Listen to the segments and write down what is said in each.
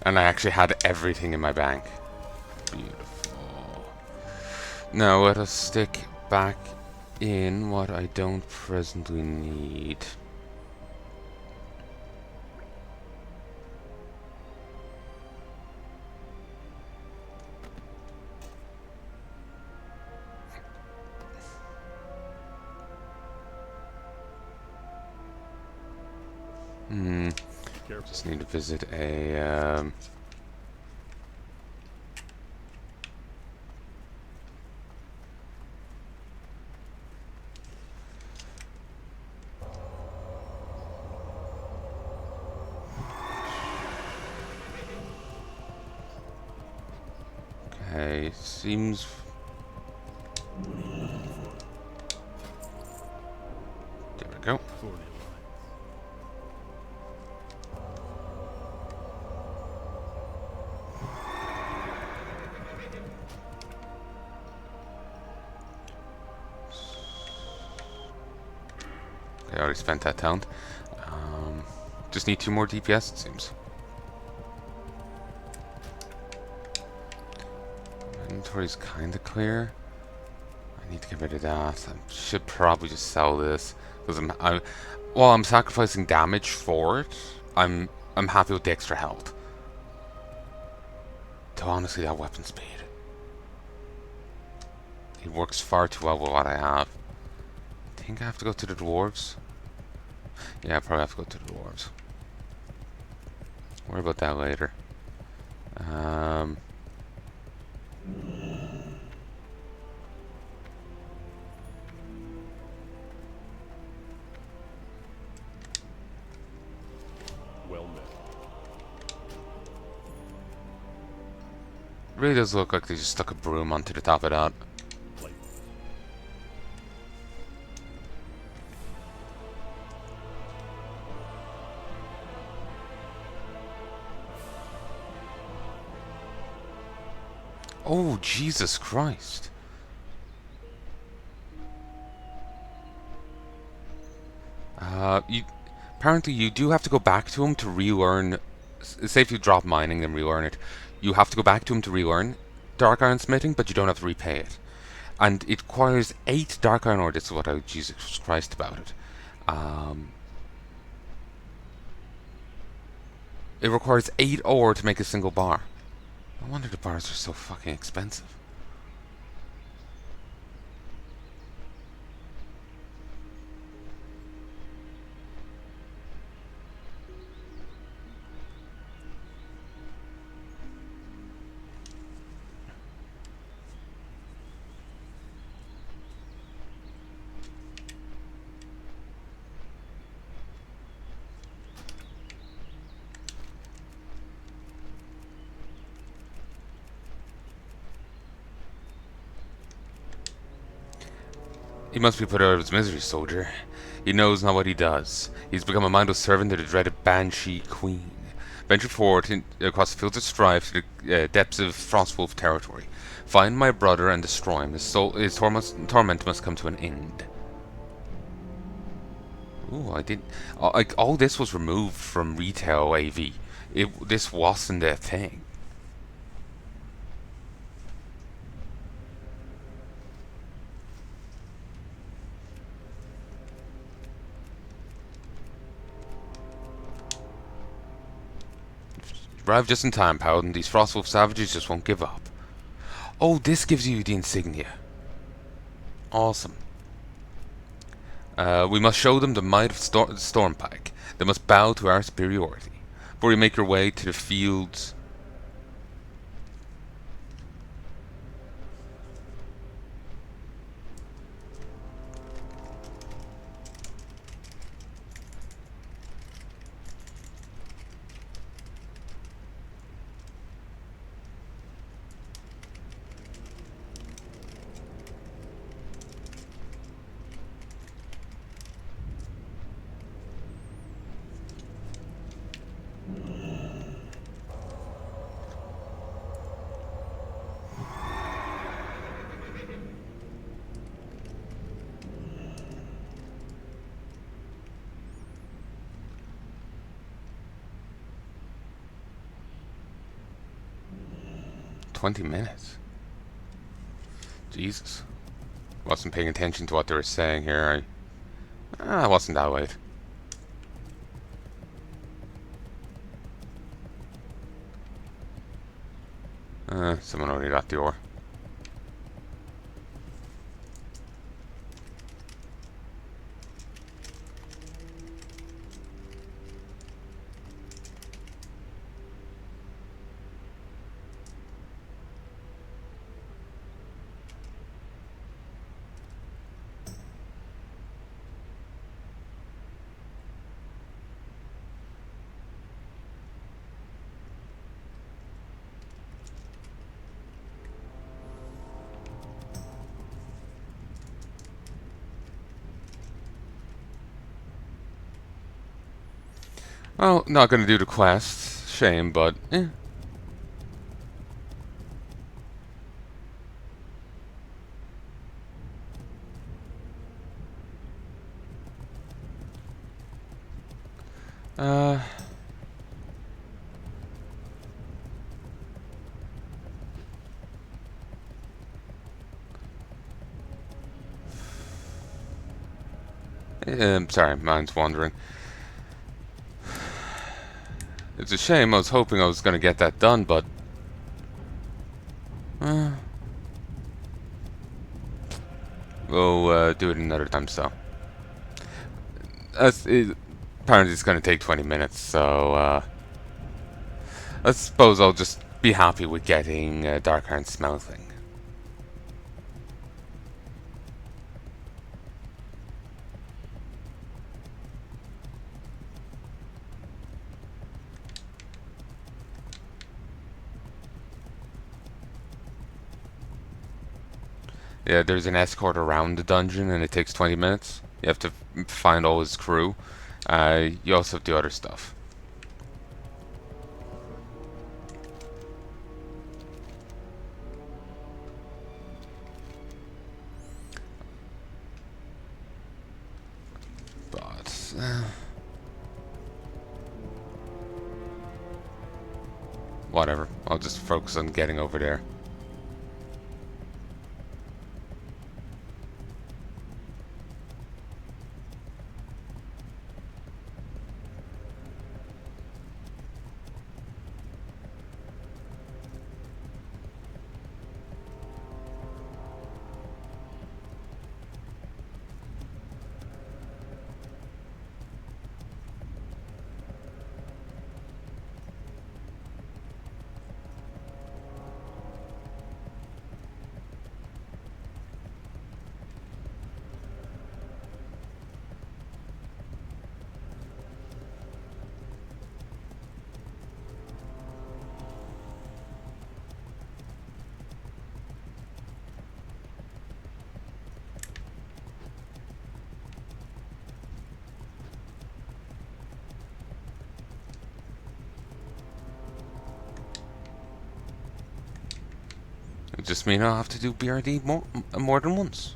And I actually had everything in my bank. Beautiful. Now let us stick back in what I don't presently need. Just need to visit a okay, seems there we go. Okay, I already spent that talent. Just need 2 more DPS, it seems. Inventory's kinda clear. I need to get rid of that. I should probably just sell this because while I'm sacrificing damage for it, I'm happy with the extra health. So honestly, that weapon speed, it works far too well with what I have. I think I have to go to the dwarves. Yeah, I probably have to go to the dwarves. Worry about that later. Well met. Really does look like they just stuck a broom onto the top of that. Oh, Jesus Christ. Apparently you do have to go back to him to relearn. Say if you drop mining and relearn it, you have to go back to him to relearn Dark Iron Smithing, but you don't have to repay it. And it requires 8 Dark Iron ore. This is what I Jesus Christ about it. It requires 8 ore to make a single bar. No wonder the bars are so fucking expensive. He must be put out of his misery, soldier. He knows not what he does. He's become a mindless servant to the dreaded Banshee Queen. Venture forward across the fields of strife to the depths of Frostwolf territory. Find my brother and destroy him. His torment must come to an end. Ooh, I did. Like all this was removed from retail AV. This wasn't a thing. Arrived just in time, Paladin. These Frostwolf savages just won't give up. Oh, this gives you the insignia. Awesome. We must show them the might of Stormpike. They must bow to our superiority. Before you make your way to the fields... 20 minutes. Jesus. Wasn't paying attention to what they were saying here. I wasn't that late. Someone already got the ore. Well, not gonna do the quest. Shame, but eh. Uh... sorry, mind's wandering. It's a shame. I was hoping I was gonna get that done, but we'll do it another time. So, apparently it's gonna take 20 minutes. So, I suppose I'll just be happy with getting Dark Iron Smelting. Yeah, there's an escort around the dungeon, and it takes 20 minutes. You have to find all his crew. You also have to do other stuff. But whatever. I'll just focus on getting over there. It just means I'll have to do BRD more than once.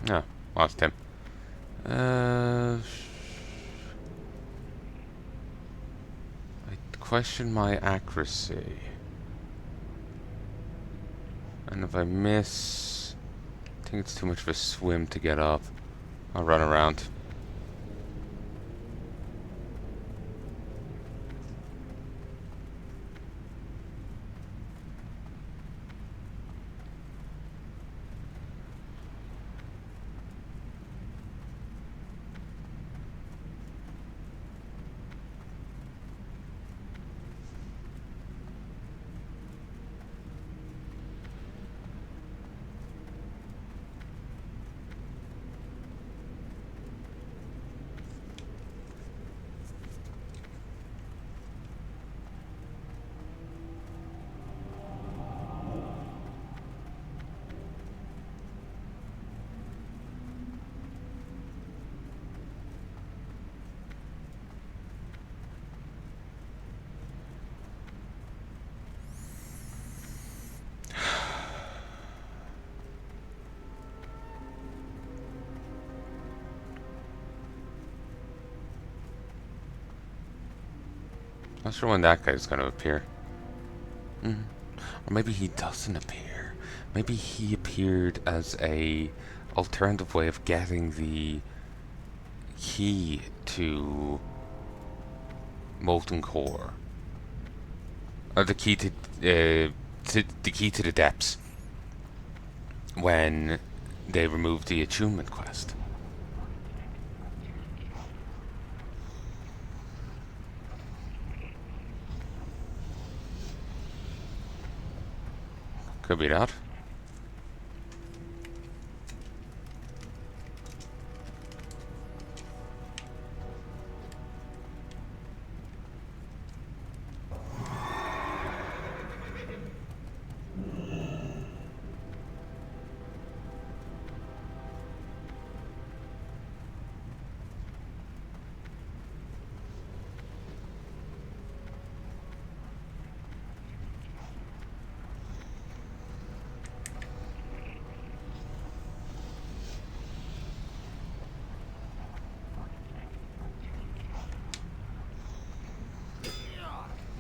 No, lost him. I question my accuracy. And if I miss, I think it's too much of a swim to get up. I'll run around. Not sure when that guy's gonna appear. Or maybe he doesn't appear. Maybe he appeared as a alternative way of getting the key to Molten Core. Or the key the key to the depths when they removed the attunement quest. Could be that.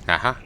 Aha.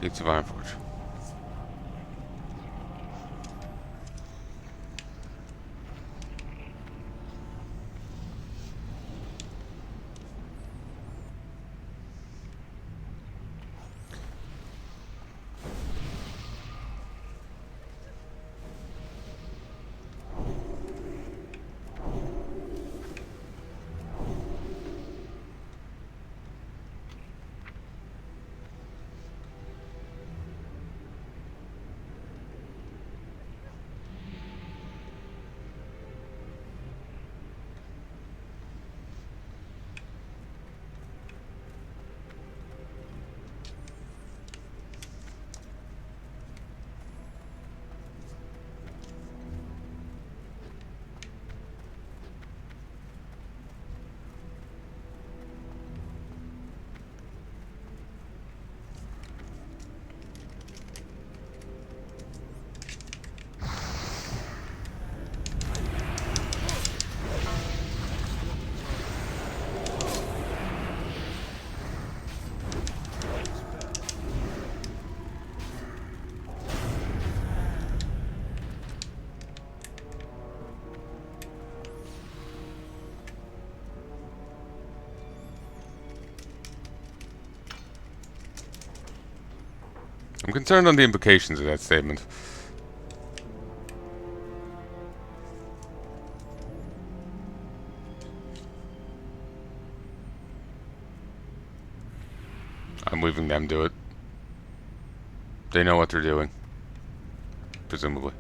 Gates of Ironforge. I'm concerned on the implications of that statement. I'm leaving them do it. They know what they're doing. Presumably.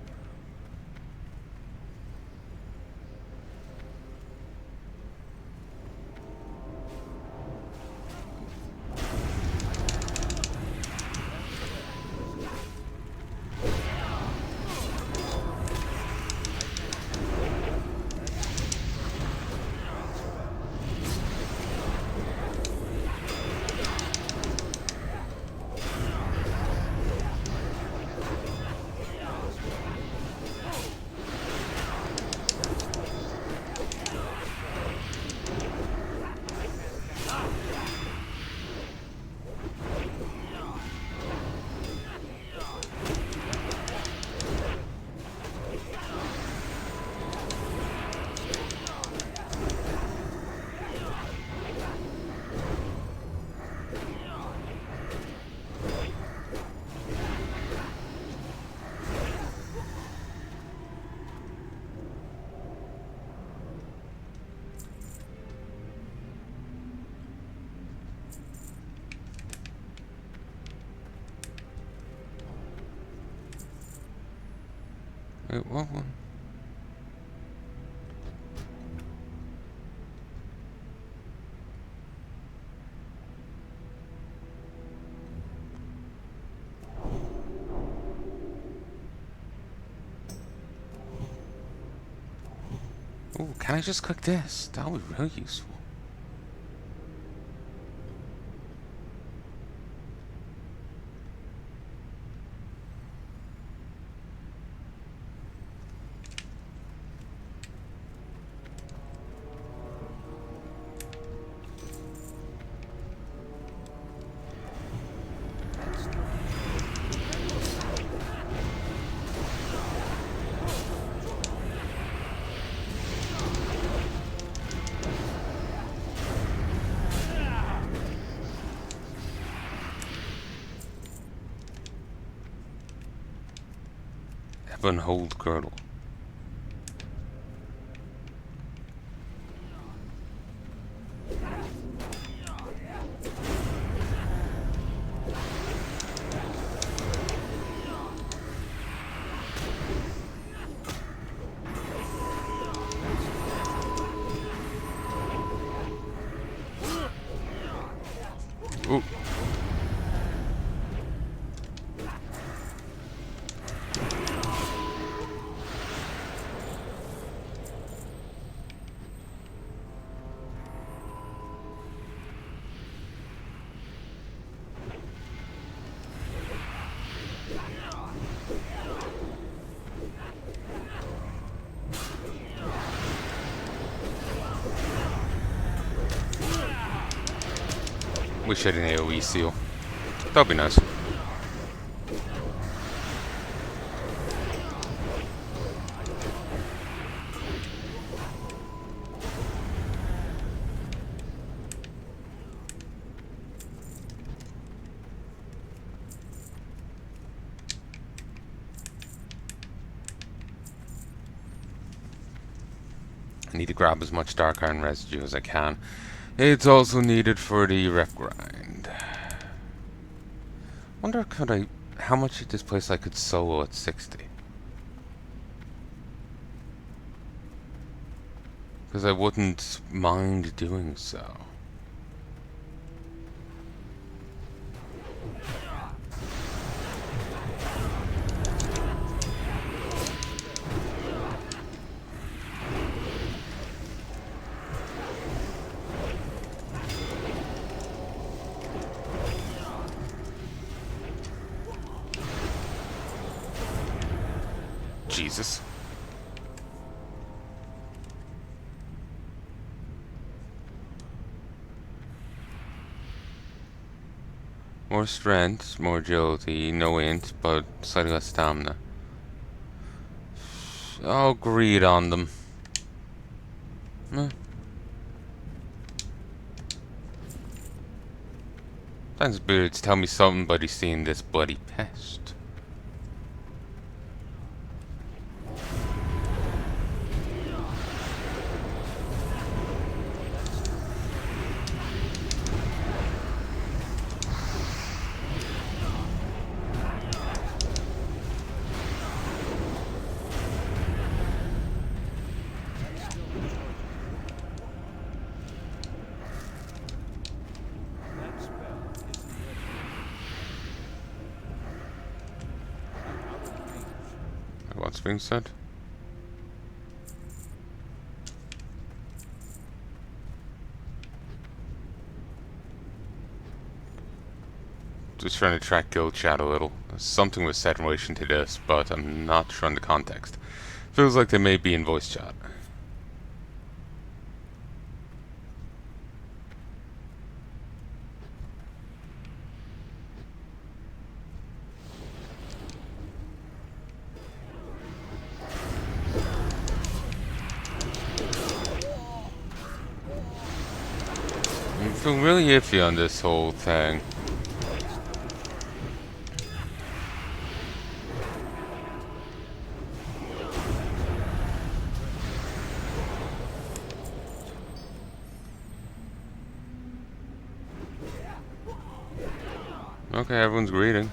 Wait, what one? Oh, can I just cook this? That would be really useful. Heaven hold girdle. Ooh. Wish I had an AoE seal. That'd be nice. I need to grab as much dark iron residue as I can. It's also needed for the rep grind. Wonder how much at this place I could solo at 60. Because I wouldn't mind doing so. Jesus. More strength, more agility, no int, but slightly less stamina. I'll greed on them. Sometimes spirits tell me somebody's seen this bloody pest. What's being said? Just trying to track guild chat a little. Something was said in relation to this, but I'm not sure on the context. Feels like they may be in voice chat. I'm feeling really iffy on this whole thing. Okay, everyone's greeting.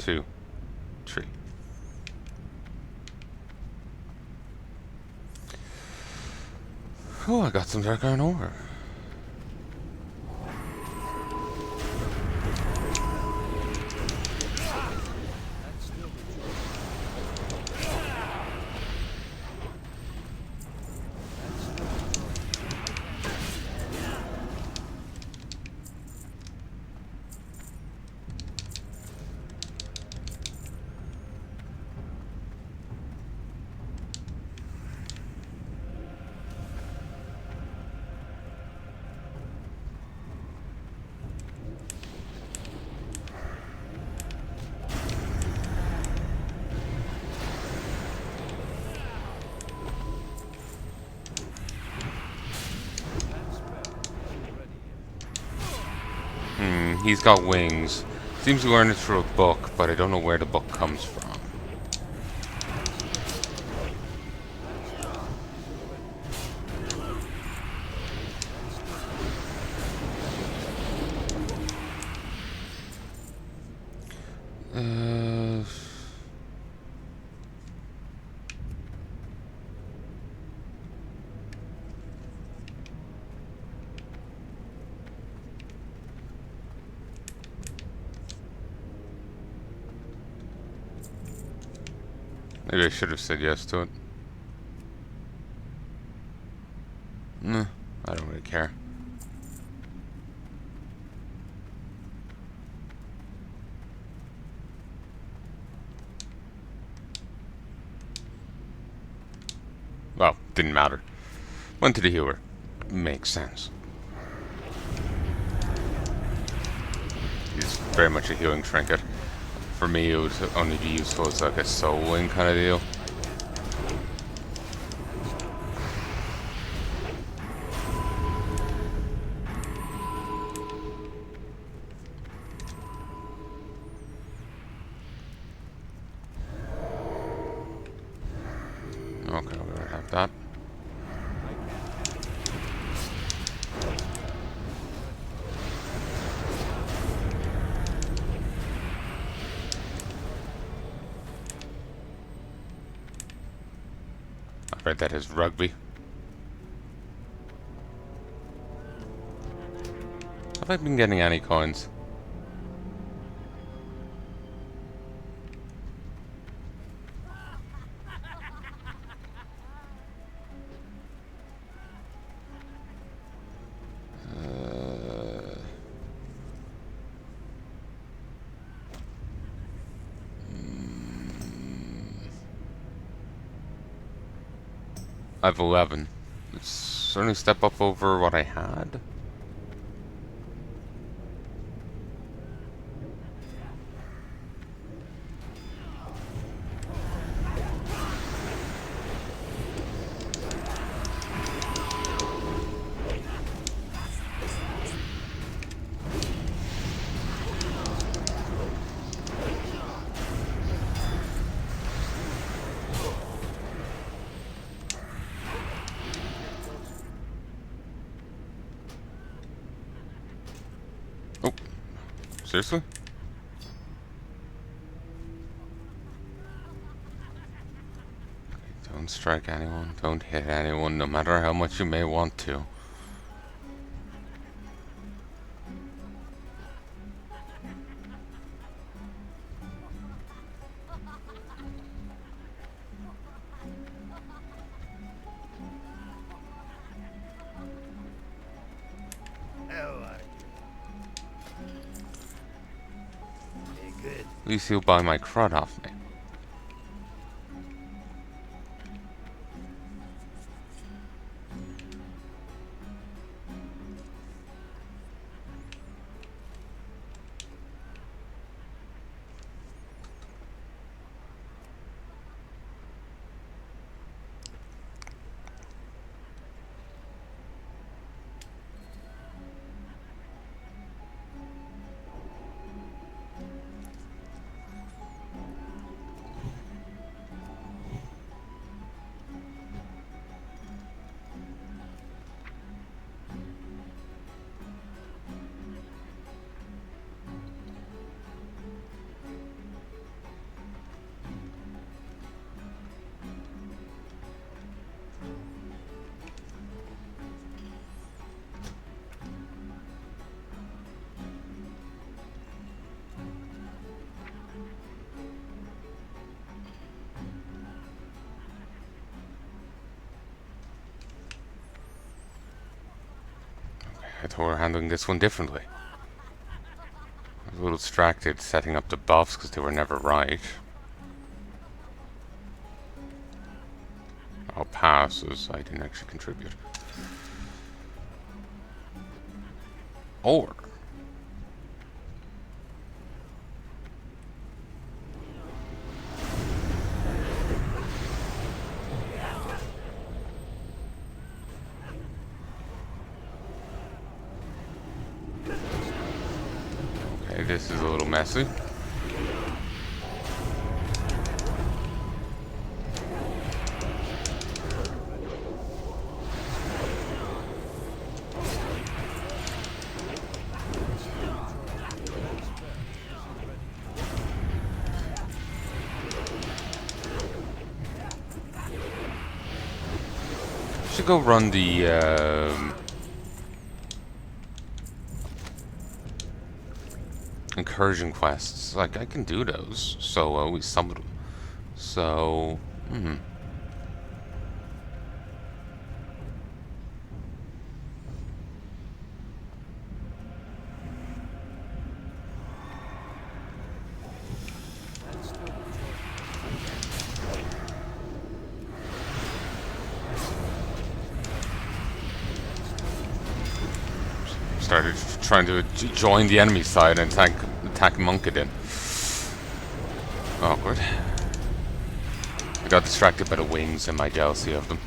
2, 3. Oh, I got some dark iron ore. He's got wings. Seems to learn it through a book, but I don't know where the book comes from. Maybe I should have said yes to it. Nah, I don't really care. Well, didn't matter. Went to the healer. Makes sense. He's very much a healing trinket. For me, it would only be useful as like a soul wing kind of deal. Okay, we don't have that. I read that as rugby. Have I been getting any coins? I have 11. It's certainly a step up over what I had. Oh, seriously? Don't strike anyone, don't hit anyone, no matter how much you may want to. At least he'll buy my crud off me. I thought we were handling this one differently. I was a little distracted setting up the buffs because they were never right. I'll pass as I didn't actually contribute. Or okay, this is a little messy. Should go run the incursion quests. Like, I can do those solo with some of them. So, started trying to join the enemy side and attack Monkadin. Awkward. I got distracted by the wings and my jealousy of them.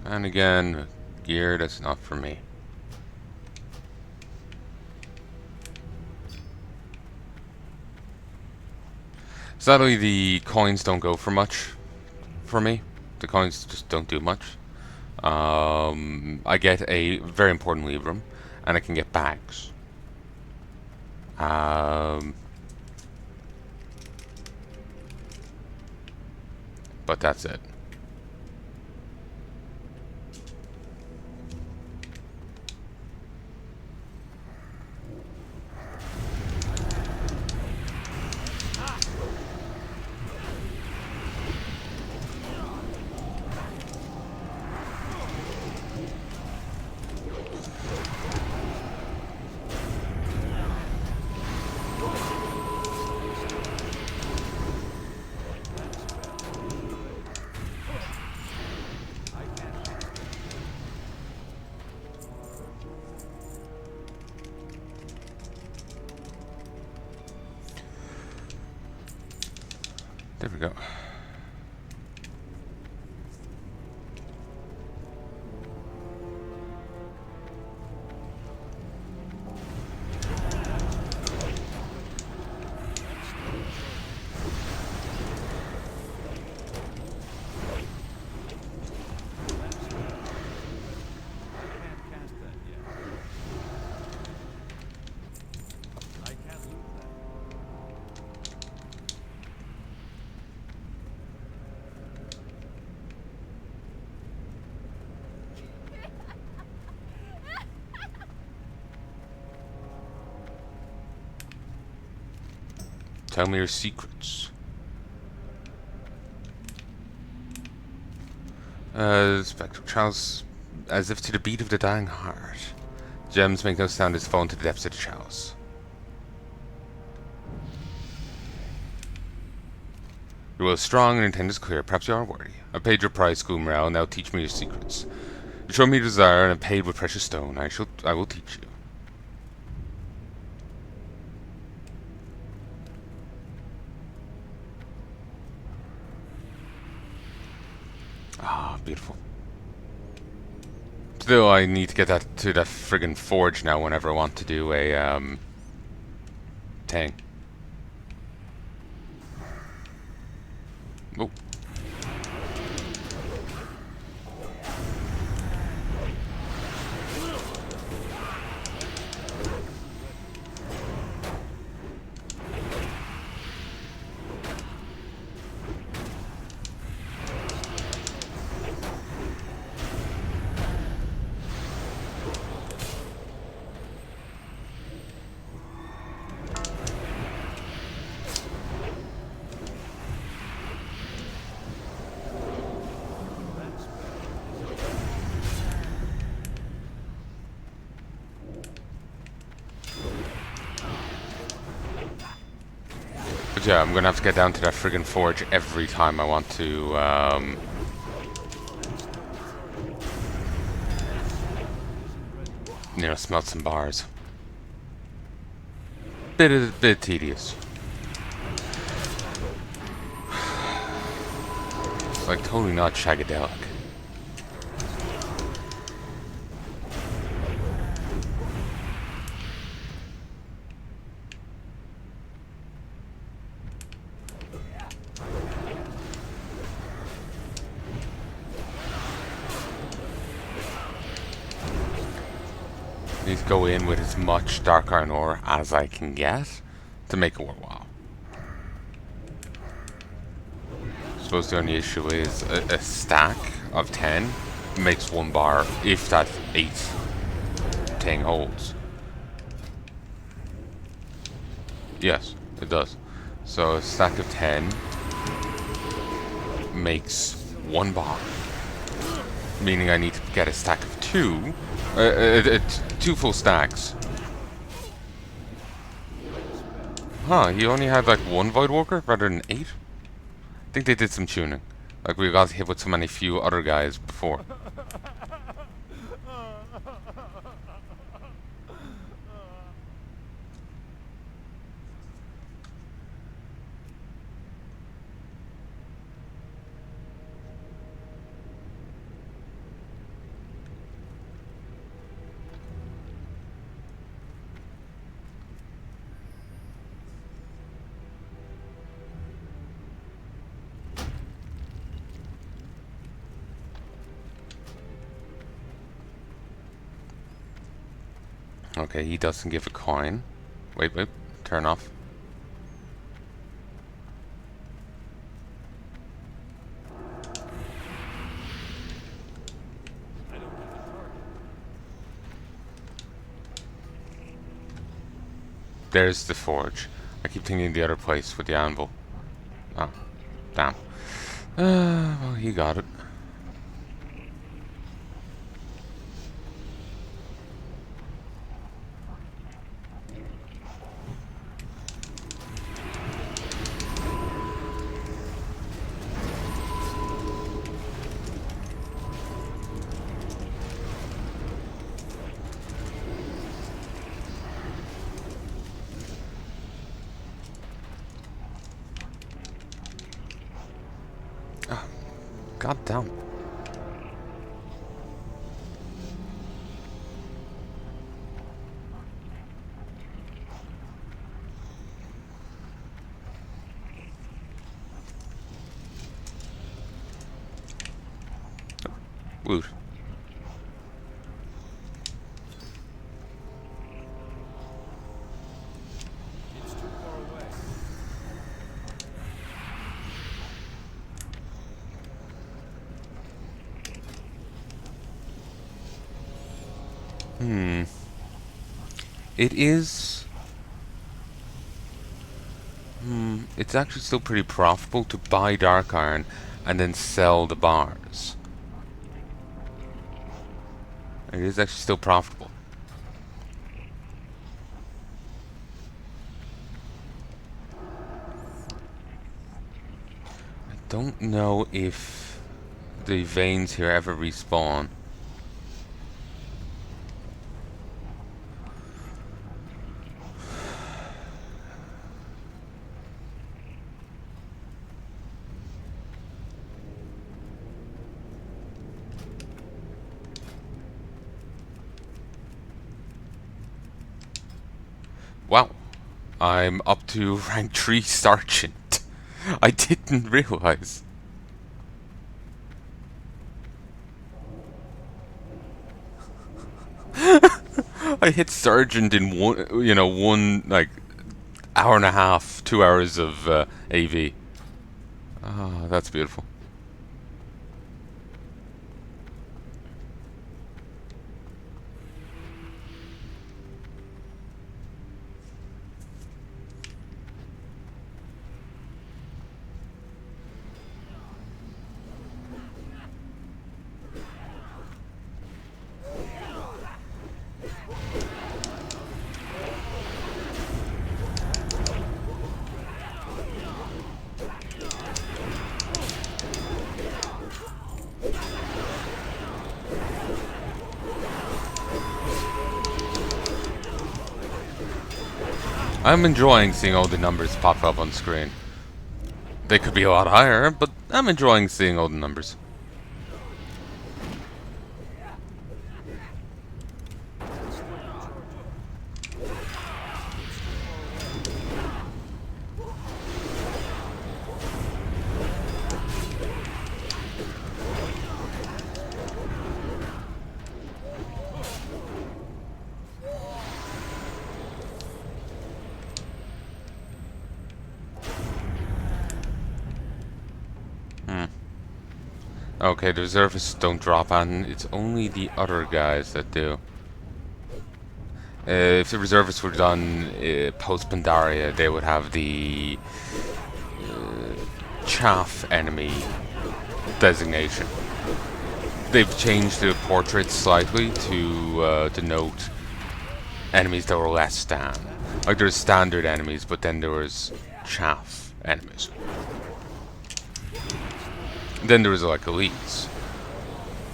And again, gear that's not for me. Sadly, the coins don't go for much for me. The coins just don't do much. I get a very important Libram, and I can get bags. But that's it. There we go. Tell me your secrets. Spectral chalice, as if to the beat of the dying heart. Gems make no sound as fall into the depths of the chalice. Your will is strong and intent is clear. Perhaps you are worthy. I paid your price, school morale. Now teach me your secrets. You showed me your desire, and I paid with precious stone. I will teach you. Ah, beautiful. Still, I need to get that to that friggin' forge now whenever I want to do a, thing. Oh. yeah, I'm gonna have to get down to that friggin' forge every time I want to, you know, smelt some bars. Bit tedious. It's like totally not shagadelic. Need to go in with as much dark iron ore as I can get to make it worthwhile. I suppose the only issue is a stack of 10 makes 1 bar if that 8 thing holds. Yes, it does. So a stack of 10 makes 1 bar, meaning I need to get a stack of 2, 2 full stacks. Huh, he only had like 1 Void Walker rather than 8? I think they did some tuning. Like we got hit with so many few other guys before. Okay, he doesn't give a coin. Wait, turn off. There's the forge. I keep thinking the other place with the anvil. Oh, damn. Well, he got it. God damn. Woot. It's too far away. It is... It's actually still pretty profitable to buy dark iron and then sell the bars. It is actually still profitable. I don't know if the veins here ever respawn. Wow, I'm up to rank 3 sergeant. I didn't realize. I hit sergeant in one like hour and a half, 2 hours of AV. Ah, that's beautiful. I'm enjoying seeing all the numbers pop up on screen. They could be a lot higher, but I'm enjoying seeing all the numbers. Okay, the reservists don't drop on. It's only the other guys that do. If the reservists were done post Pandaria, they would have the chaff enemy designation. They've changed the portraits slightly to denote enemies that were less than. Like there's standard enemies, but then there was chaff enemies. Then there was like elites,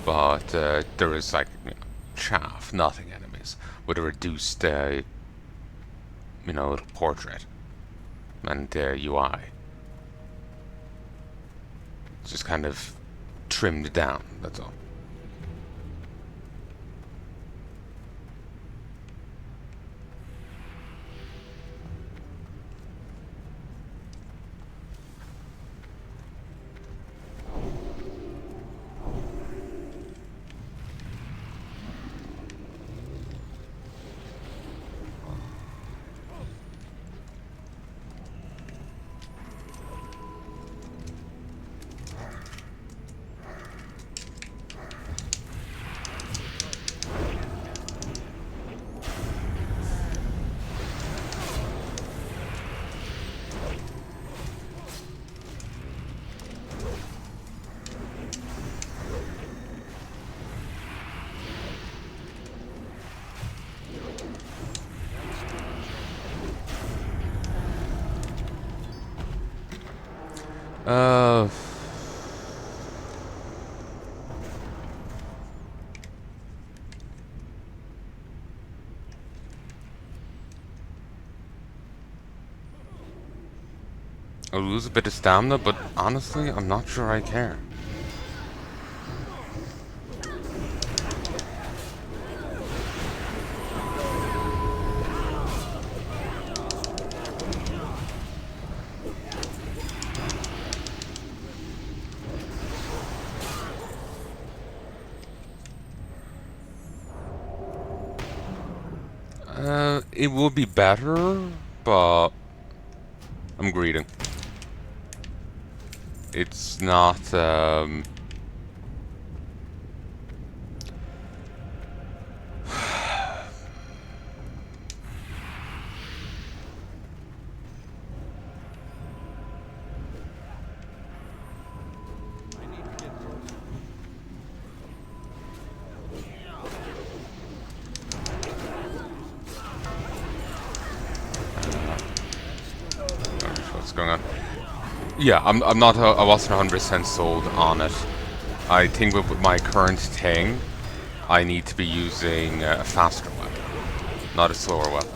but there was like chaff, nothing enemies with a reduced, little portrait and UI. It's just kind of trimmed down. That's all. Uh. I'll lose a bit of stamina, but honestly, I'm not sure I care. It would be better, but I'm greeting. It's not, what's going on? Yeah, I'm not, I wasn't 100% sold on it. I think with my current thing, I need to be using a faster weapon, not a slower weapon.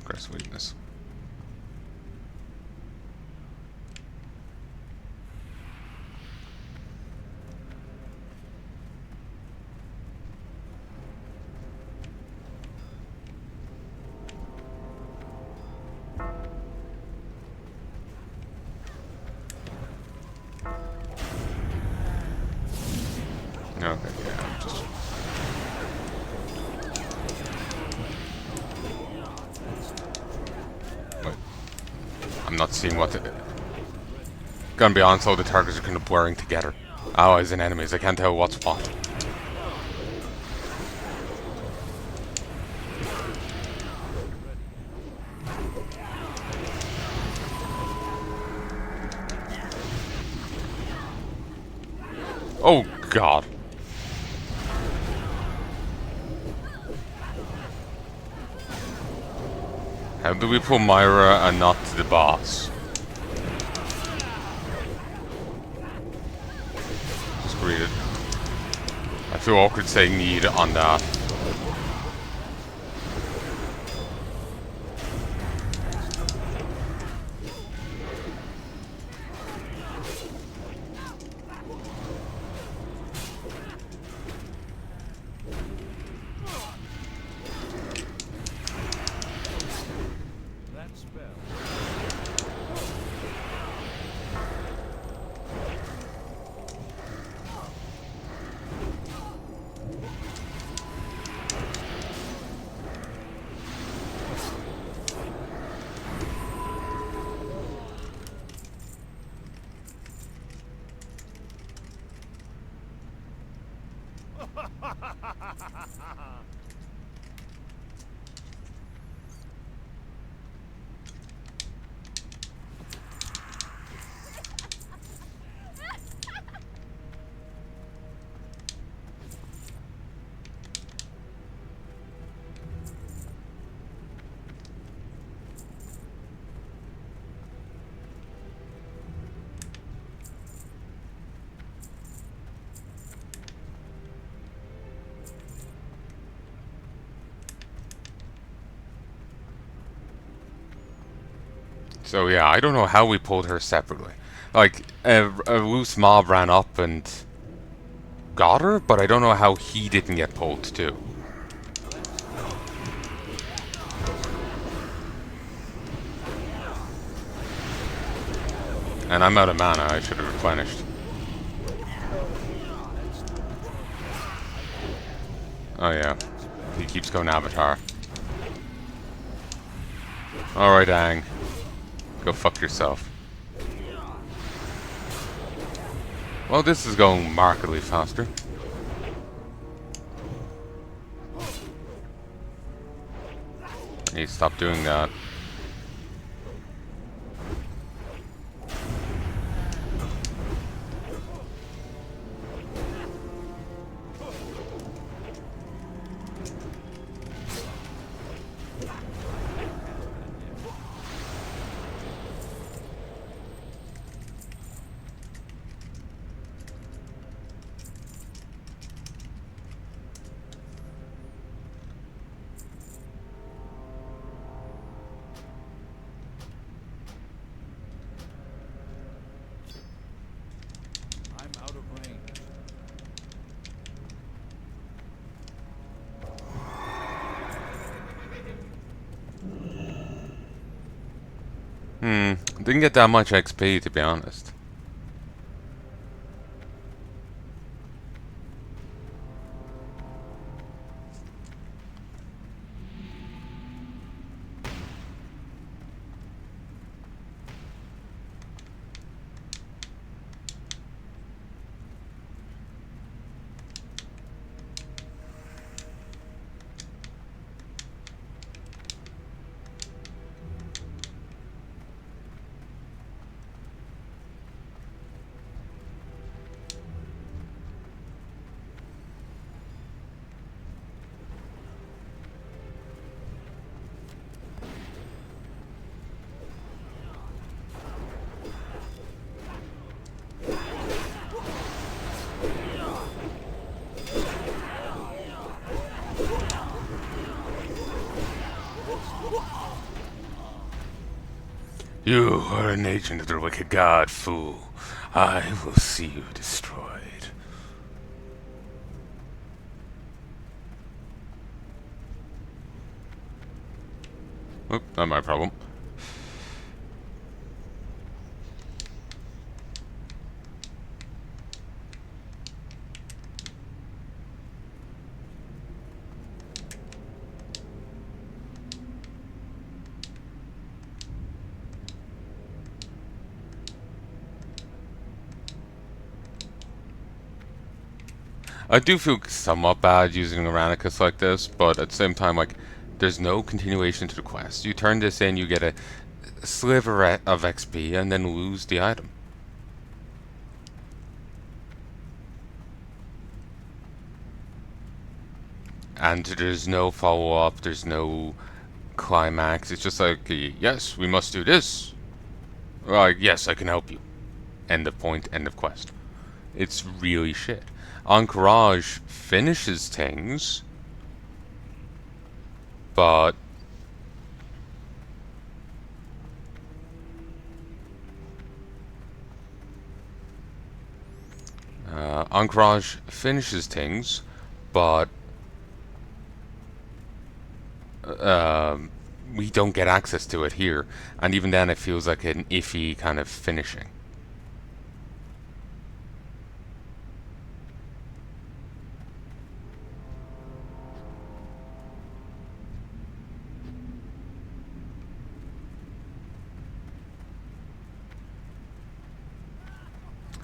Aggressive weakness. Okay, yeah, I'm just... Wait. I'm not seeing what the... Gonna be honest, all the targets are kind of blurring together. Allies and enemies, I can't tell what's what. Oh god. How do we pull Myra and not the boss? Just read it. I feel awkward saying need on that. That spell. So yeah, I don't know how we pulled her separately. Like, a loose mob ran up and got her, but I don't know how he didn't get pulled too. And I'm out of mana, I should have replenished. Oh yeah, he keeps going Avatar. Alright, Aang. Go fuck yourself. Well, this is going markedly faster. I need to stop doing that. I'm out of range. Didn't get that much XP, to be honest. You are an agent of the wicked god, fool. I will see you destroyed. Oop, not my problem. I do feel somewhat bad using Aranicus like this, but at the same time, like, there's no continuation to the quest. You turn this in, you get a sliver of XP, and then lose the item. and there's no follow-up, there's no climax. It's just like, yes, we must do this. Yes, I can help you. End of point, end of quest. It's really shit. Encourage finishes things, but Encourage finishes things, but we don't get access to it here, and even then it feels like an iffy kind of finishing.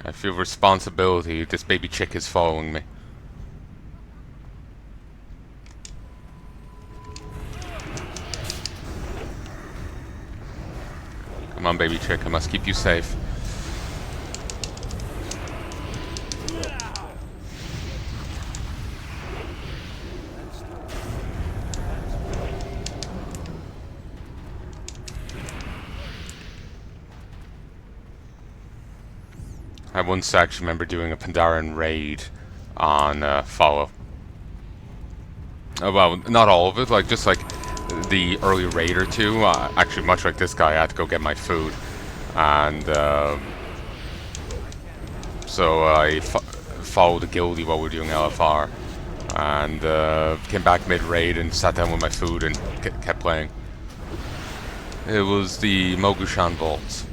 I feel responsibility. This baby chick is following me. Come on, baby chick. I must keep you safe. I once actually remember doing a Pandaren raid on follow. Oh, well, not all of it. Like just like the early raid or two. Actually, much like this guy, I had to go get my food, and so I followed the guildie while we were doing LFR, and came back mid-raid and sat down with my food and kept playing. It was the Mogushan Vaults.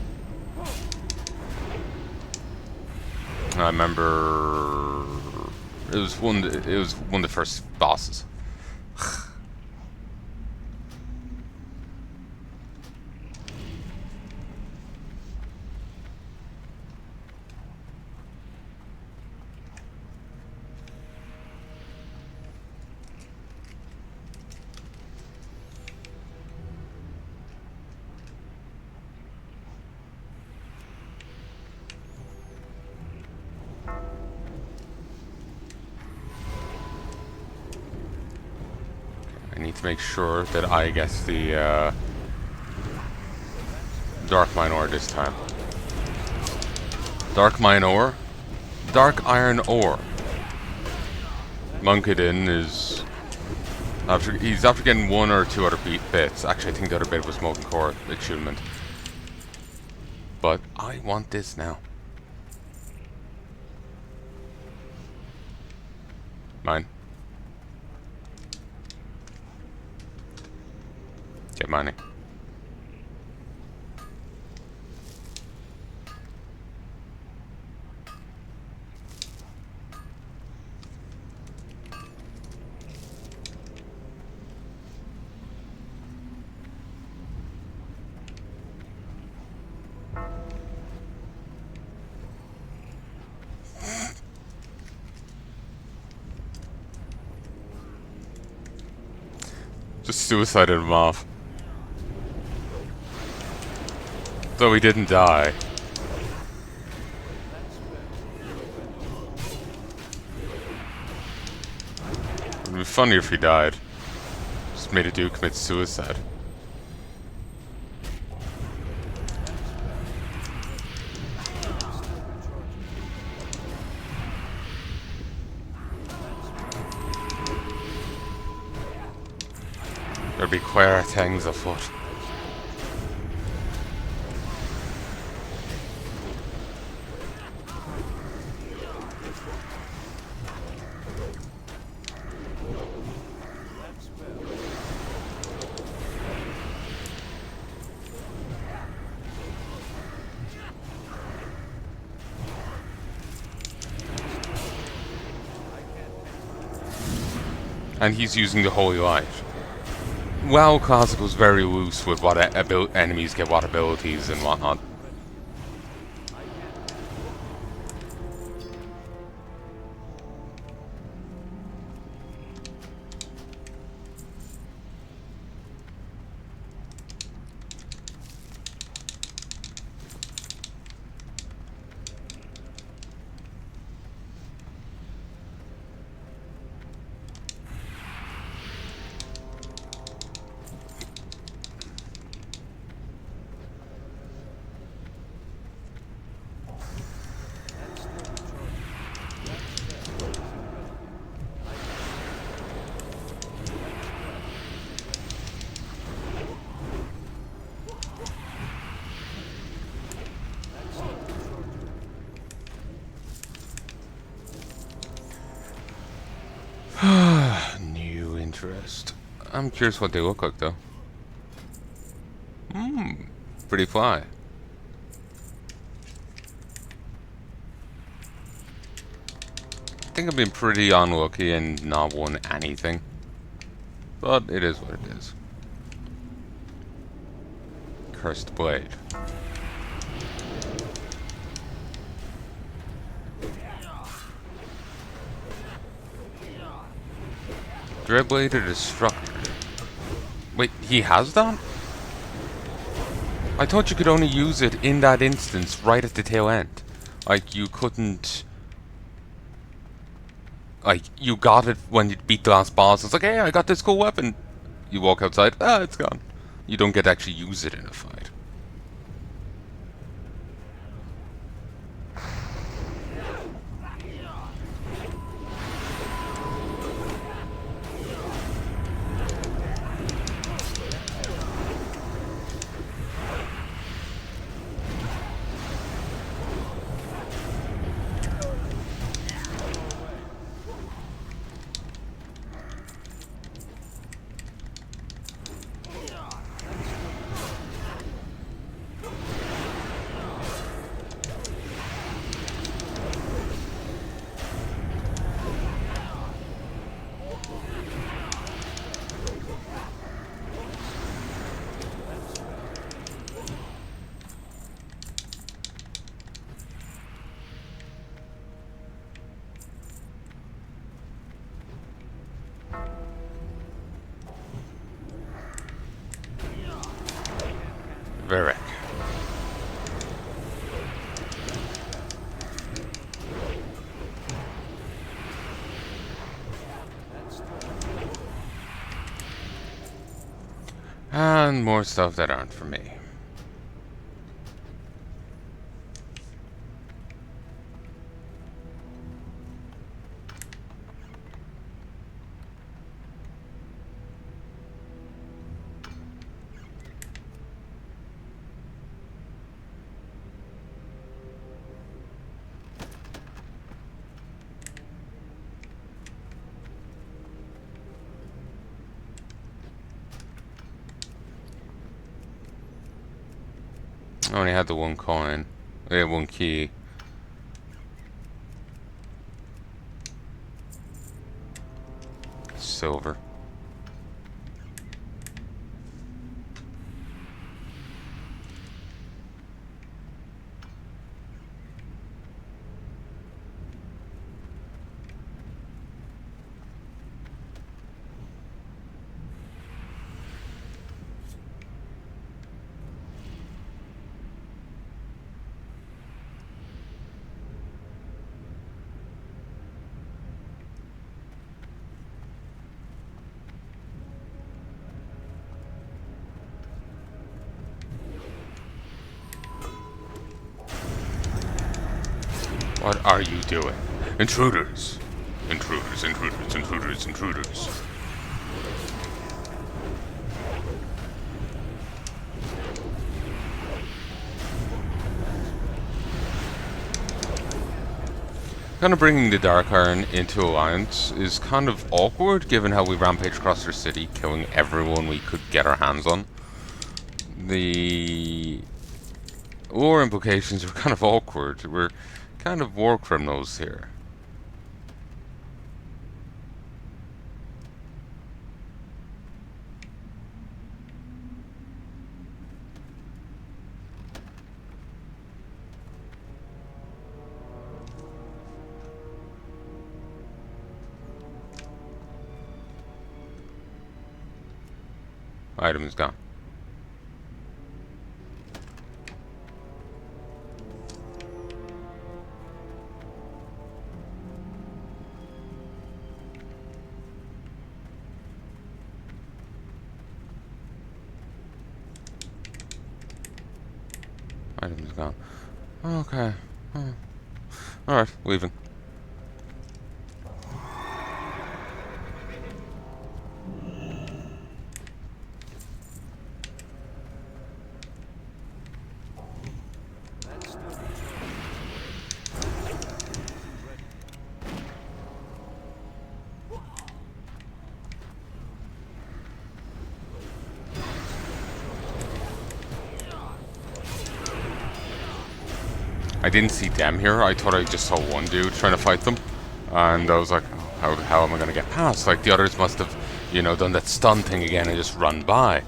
I remember it was one of the first bosses. I need to make sure that I get the Dark Mine Ore this time. Dark Mine Ore? Dark Iron Ore. Monkadin is... he's after getting one or two other bits. Actually, I think the other bit was Molten Core attunement. But I want this now. Mine. Get mining. Just suicided him off. Though he didn't die. It would be funny if he died. Just made a dude commit suicide. There'd be queer things afoot. And he's using the Holy Light. WoW Classic was very loose with what enemies get what abilities and whatnot. interest. I'm curious what they look like, though. Pretty fly. I think I've been pretty unlucky and not won anything. But it is what it is. Cursed Blade. Dreadblade or Destructor? Wait, he has that? I thought you could only use it in that instance right at the tail end. Like, you couldn't... Like, you got it when you beat the last boss. It's like, hey, I got this cool weapon. You walk outside, it's gone. You don't get to actually use it in a fight. Varric. And more stuff that aren't for me. I only had the one coin. I had one key. Silver. What are you doing? Intruders! Intruders, intruders, intruders, intruders. Kind of bringing the Dark Iron into Alliance is kind of awkward given how we rampage across their city, killing everyone we could get our hands on. The lore implications are kind of awkward. We're kind of war criminals here. Item is gone. Item is gone. Okay. Alright, leaving. I didn't see them here. I thought I just saw one dude trying to fight them. And I was like, oh, how am I going to get past? Like, the others must have, you know, done that stun thing again and just run by.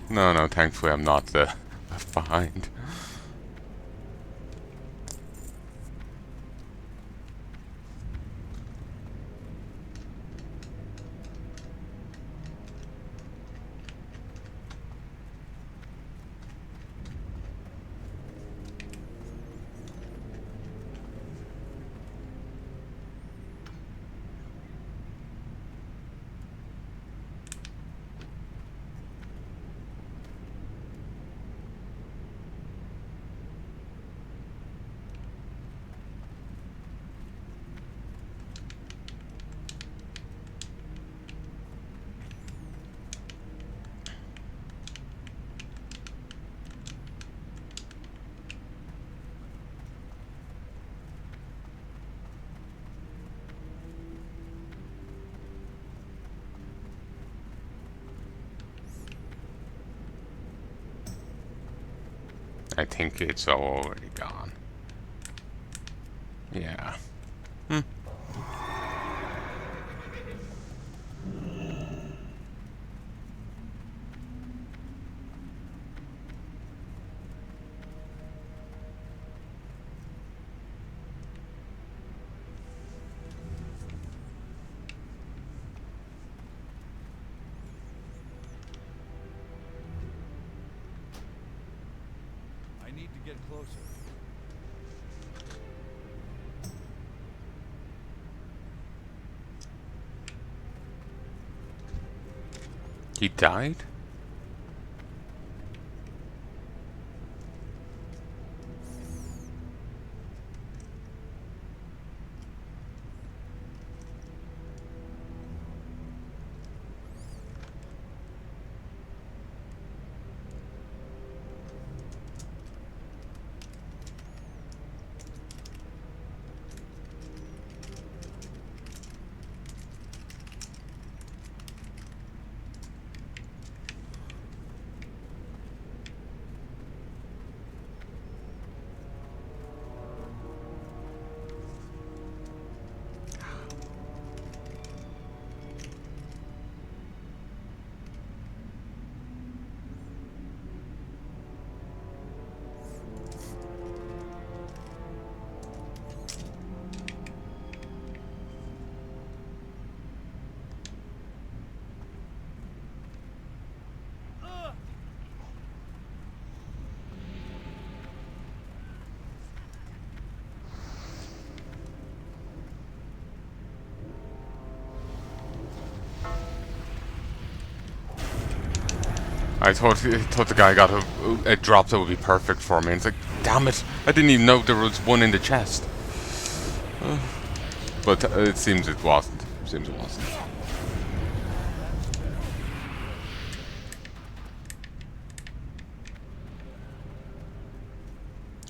No, thankfully I'm not left behind. I think it's already gone. Yeah. I need to get closer. He died? I thought the guy got a drop that would be perfect for me. And it's like, damn it! I didn't even know there was one in the chest. But it seems it wasn't. Seems it wasn't.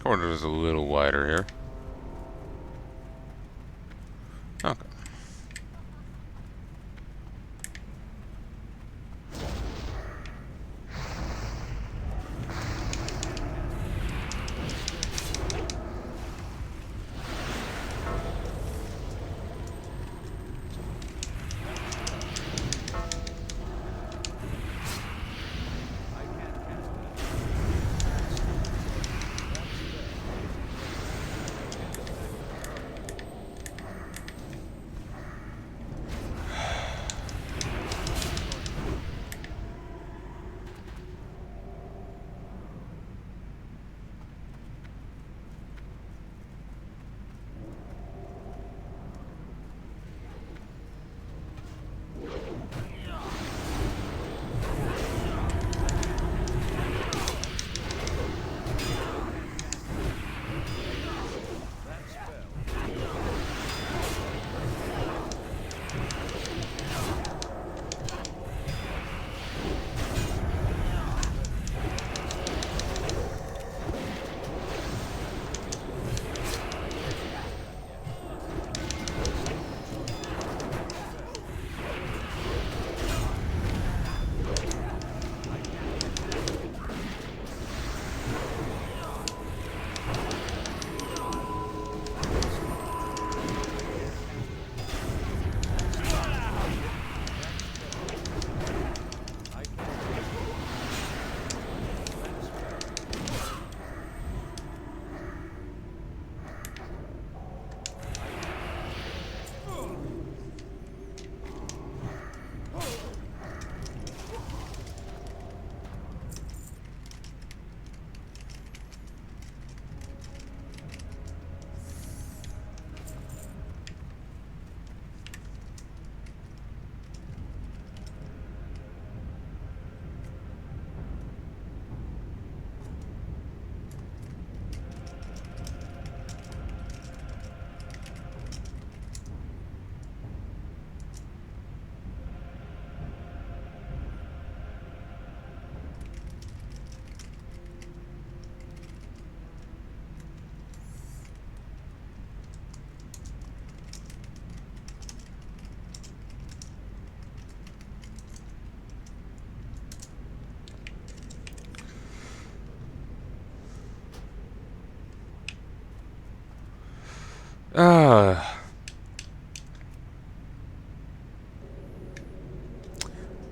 Corridor is a little wider here. Okay.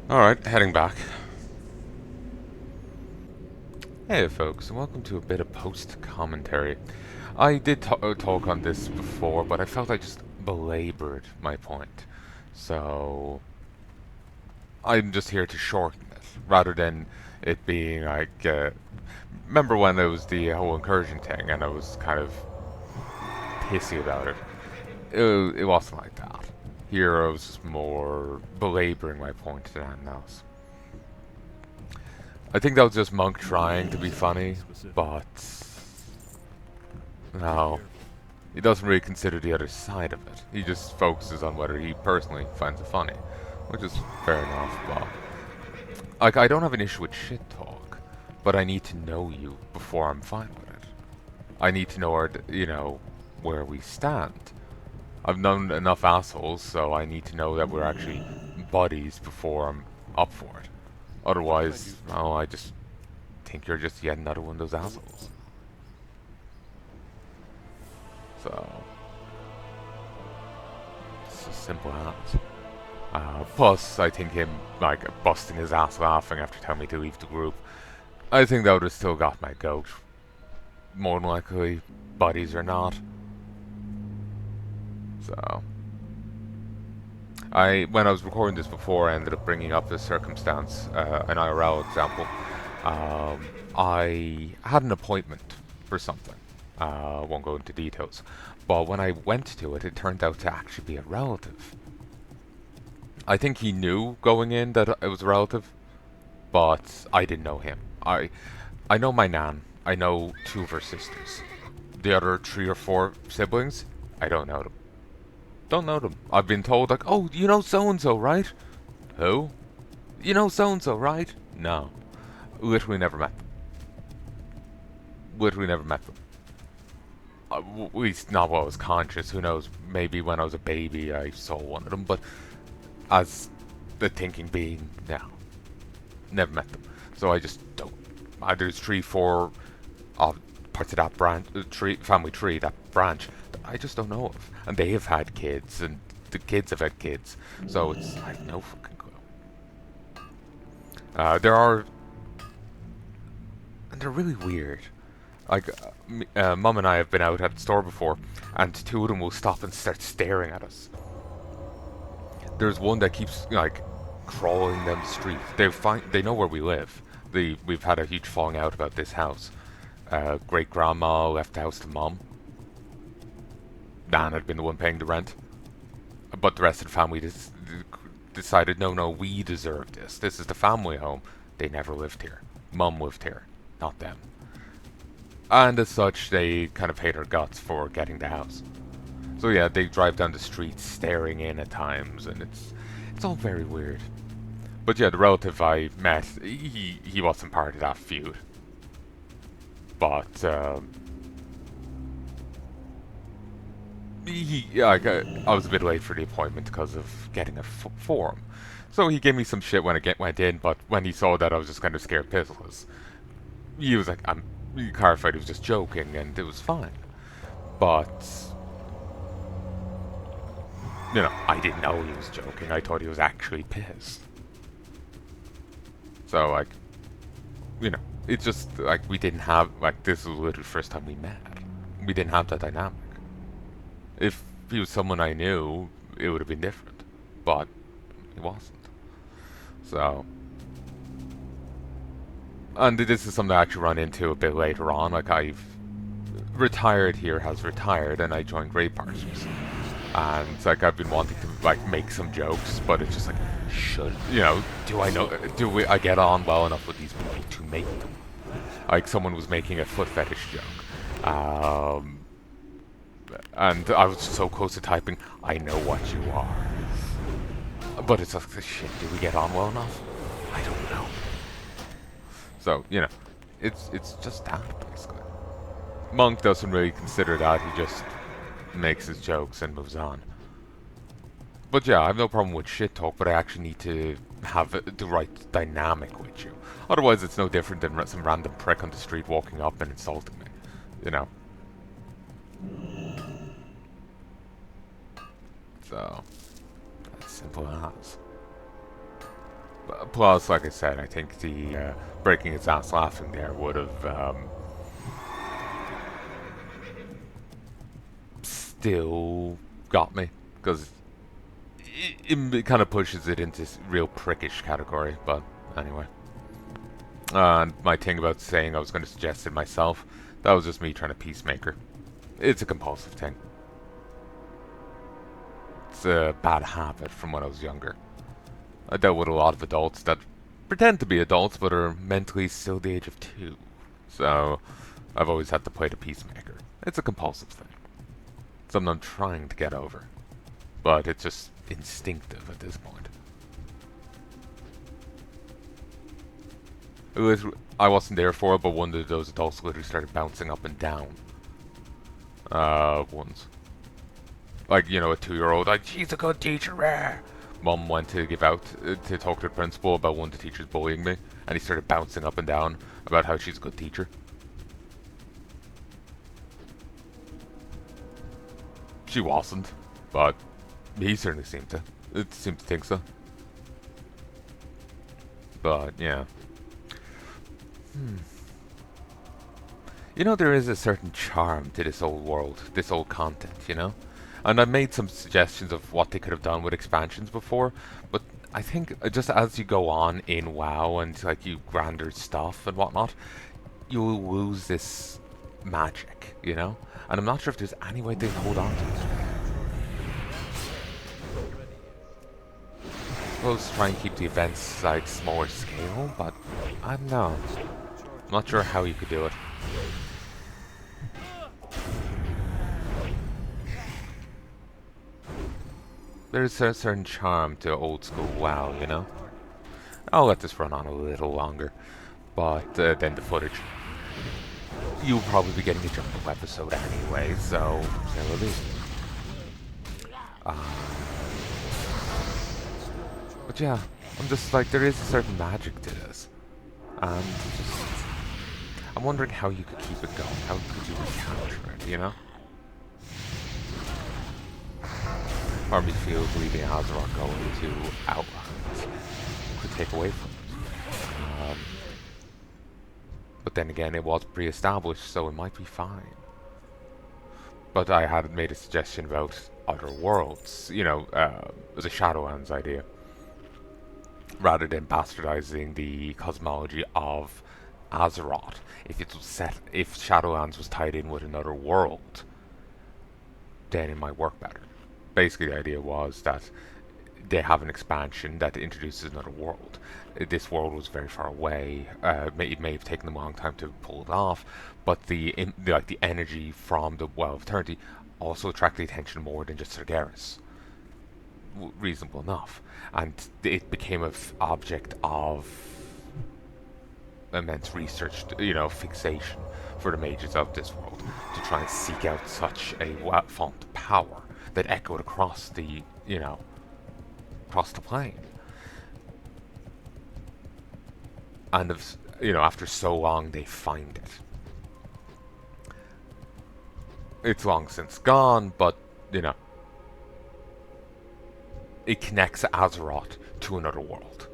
Alright, heading back. Hey folks, and welcome to a bit of post-commentary. I did talk on this before, but I felt I just belabored my point. So, I'm just here to shorten it, rather than it being like, remember when there was the whole incursion thing, and I was kind of pissy about it? It wasn't like that. Here I was just more belaboring my point than anything else. I think that was just Monk trying to be funny, but no, he doesn't really consider the other side of it. He just focuses on whether he personally finds it funny, which is fair enough, but like, I don't have an issue with shit talk, but I need to know you before I'm fine with it. I need to know where we stand. I've known enough assholes, so I need to know that we're actually buddies before I'm up for it. Otherwise, well, I just think you're just yet another one of those assholes. So, it's as simple as. Plus, I think him, like, busting his ass laughing after telling me to leave the group, I think that would have still got my goat. More than likely, buddies or not. So, when I was recording this before, I ended up bringing up this circumstance, an IRL example. I had an appointment for something. Won't go into details. But when I went to it, it turned out to actually be a relative. I think he knew going in that it was a relative, but I didn't know him. I know my nan. I know 2 of her sisters. The other 3 or 4 siblings, I don't know them. Don't know them. I've been told, like, oh, you know so-and-so, right? Who? You know so-and-so, right? No. Literally never met them. Literally never met them. At least not while I was conscious. Who knows? Maybe when I was a baby I saw one of them, but as the thinking being, no. Never met them. So I just don't. There's 3, 4 parts of that branch, family tree, that branch, that I just don't know of. And they have had kids, and the kids have had kids. So it's, I have no fucking clue. There are, and they're really weird. Like, Mum and I have been out at the store before, and 2 of them will stop and start staring at us. There's one that keeps, like, crawling down the street. They know where we live. We've had a huge falling out about this house. Great grandma left the house to Mum. Nan had been the one paying the rent. But the rest of the family decided, no, we deserve this. This is the family home. They never lived here. Mum lived here, not them. And as such, they kind of hate our guts for getting the house. So yeah, they drive down the street staring in at times, and it's all very weird. But yeah, the relative I met, he wasn't part of that feud. But I was a bit late for the appointment because of getting a form. So he gave me some shit when I went in, but when he saw that, I was just kind of scared pizzless. He was like, he clarified he was just joking, and it was fine. But, I didn't know he was joking. I thought he was actually pissed. So, like, it's just, like, we didn't have, like, this was literally the first time we met. We didn't have that dynamic. If he was someone I knew, it would have been different. But, he wasn't. So, and this is something I actually run into a bit later on. Like, I've retired here, has retired, and I joined Great Partners. And it's like I've been wanting to, like, make some jokes, but it's just like, do I get on well enough with these people to make them? Like, someone was making a foot fetish joke. And I was so close to typing, I know what you are. But it's like, shit, do we get on well enough? I don't know. So, it's just that, basically. Monk doesn't really consider that, he just makes his jokes and moves on. But yeah, I have no problem with shit talk, but I actually need to have the right dynamic with you. Otherwise, it's no different than some random prick on the street walking up and insulting me, So, that's simple as. Plus, like I said, I think the breaking his ass laughing there would have still got me, because it kind of pushes it into real prickish category. But anyway, and my thing about saying I was going to suggest it myself, that was just me trying to peacemaker. It's a compulsive thing. It's a bad habit from when I was younger. I dealt with a lot of adults that pretend to be adults but are mentally still the age of 2. So I've always had to play the peacemaker. It's a compulsive thing. Something I'm trying to get over. But it's just instinctive at this point. I wasn't there for it, but one of those adults literally started bouncing up and down. Once. Like, you know, a 2-year-old, like, she's a good teacher, rah! Mum went to give out, to talk to the principal about one of the teachers bullying me, and he started bouncing up and down about how she's a good teacher. She wasn't, but he certainly seemed to. It seemed to think so. But, yeah. You know, there is a certain charm to this old world, this old content, you know? And I made some suggestions of what they could have done with expansions before, but I think just as you go on in WoW and like you grander stuff and whatnot, you'll lose this magic, you know? And I'm not sure if there's any way they hold on to it. I suppose try and keep the events like smaller scale, but I don't know. I'm not sure how you could do it. There's a certain charm to old school WoW, you know? I'll let this run on a little longer, but then the footage. You'll probably be getting a jumbo episode anyway, so there will be. But yeah, I'm just like, there is a certain magic to this. And just, I'm wondering how you could keep it going. How could you recapture it, you know? Part of me feels leaving Azeroth going to Outlands could take away from it. But then again, it was pre-established, so it might be fine. But I had made a suggestion about other worlds. You know, it was a Shadowlands idea. Rather than bastardizing the cosmology of Azeroth, if Shadowlands was tied in with another world, then it might work better. Basically, the idea was that they have an expansion that introduces another world. This world was very far away. It may have taken them a long time to pull it off, but the energy from the Well of Eternity also attracted the attention more than just Sargeras. Reasonable enough, and it became an object of immense research, you know, fixation for the mages of this world to try and seek out such a font of power that echoed across the, you know, across the plane. And if, you know, after so long, they find it. It's long since gone, but you know, it connects Azeroth to another world.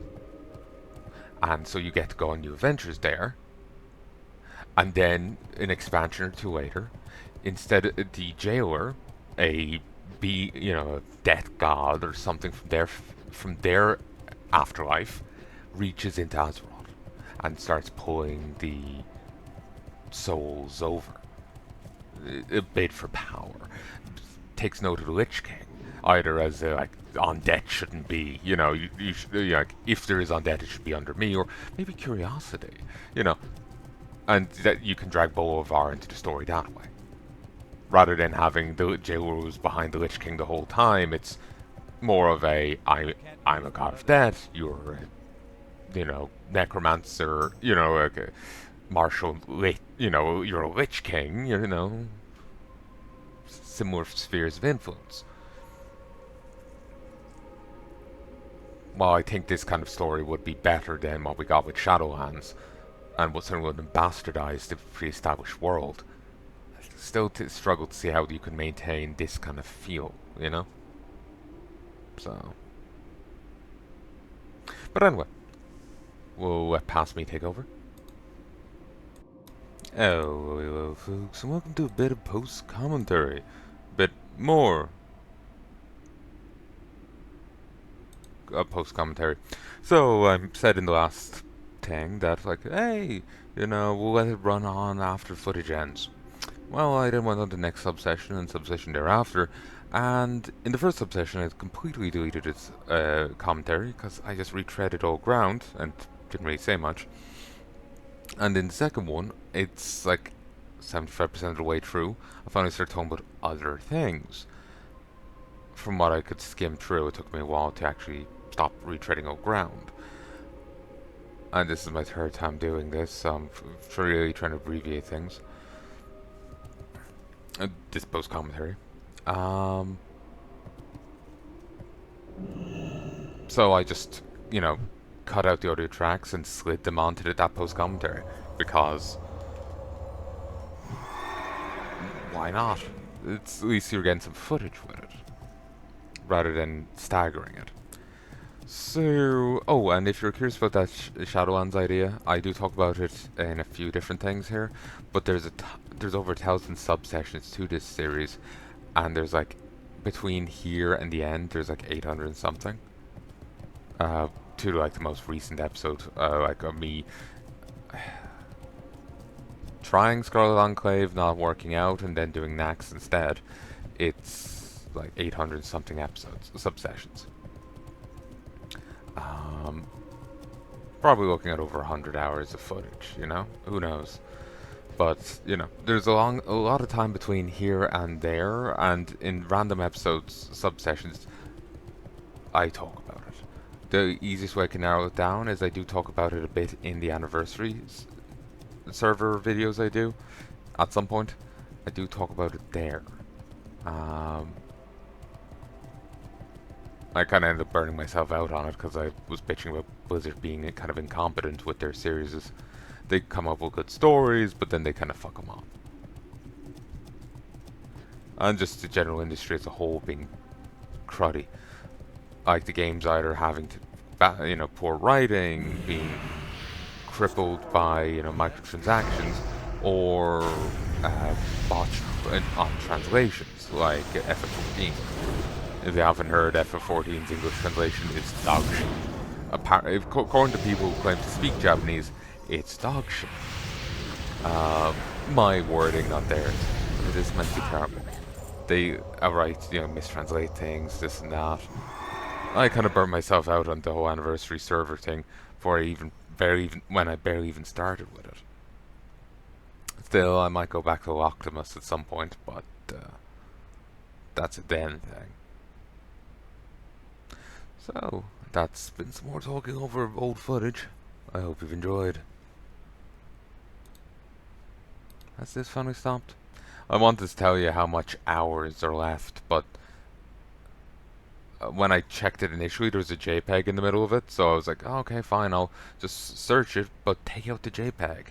And so you get to go on new adventures there. And then, an expansion or two later, instead of the jailer, a death god or something from their afterlife, reaches into Azeroth and starts pulling the souls over. A bid for power. Takes note of the Lich King, either as undead shouldn't be, you know, like, if there is undead, it should be under me, or maybe curiosity, you know, and that you can drag Bolvar into the story that way. Rather than having the jailer who's behind the Lich King the whole time, it's more of I'm a god of death, you're a, you know, necromancer, you know, like a martial, you know, you're a Lich King, you know, similar spheres of influence. While I think this kind of story would be better than what we got with Shadowlands, and what certainly would have bastardized the pre-established world, I still struggle to see how you can maintain this kind of feel, you know? So, but anyway, we'll let Past Me take over. Hello, folks, and welcome to a bit of post-commentary. Bit more post-commentary. So, I said in the last thing that, like, hey, we'll let it run on after footage ends. Well, I then went on to the next subsession and subsession thereafter, and in the first subsession I completely deleted its commentary, because I just retreaded all ground, and didn't really say much. And in the second one, it's like 75% of the way through, I finally started talking about other things. From what I could skim through, it took me a while to actually stop retreading old ground. And this is my third time doing this, so I'm really trying to abbreviate things. This post commentary. So I just, cut out the audio tracks and slid them onto that post commentary, because why not? It's at least you're getting some footage with it, rather than staggering it. So, oh, and if you're curious about that Shadowlands idea, I do talk about it in a few different things here, but there's over 1,000 subsessions to this series, and there's like, between here and the end, there's like 800 and something. To like the most recent episode, like of me trying Scarlet Enclave, not working out, and then doing Nax instead. It's like 800 something episodes, subsessions. Probably looking at over 100 hours of footage, Who knows? But, there's a lot of time between here and there, and in random episodes, subsessions, I talk about it. The easiest way I can narrow it down is I do talk about it a bit in the anniversary server videos I do. At some point, I do talk about it there. I kind of ended up burning myself out on it because I was bitching about Blizzard being kind of incompetent with their series. They come up with good stories, but then they kind of fuck them up. And just the general industry as a whole being cruddy. Like the games either having to, poor writing, being crippled by, microtransactions, or botched on translations, like FF14. If you haven't heard, FF14's English translation is dog shit. According to people who claim to speak Japanese, it's dog shit. My wording, not theirs. It is meant to be terrible. They outright, mistranslate things, this and that. I kind of burnt myself out on the whole anniversary server thing when I barely even started with it. Still, I might go back to Optimus at some point, but that's a then thing. So, that's been some more talking over old footage. I hope you've enjoyed. Has this finally stopped? I wanted to tell you how much hours are left, but when I checked it initially, there was a JPEG in the middle of it, so I was like, oh, okay, fine, I'll just search it, but take out the JPEG.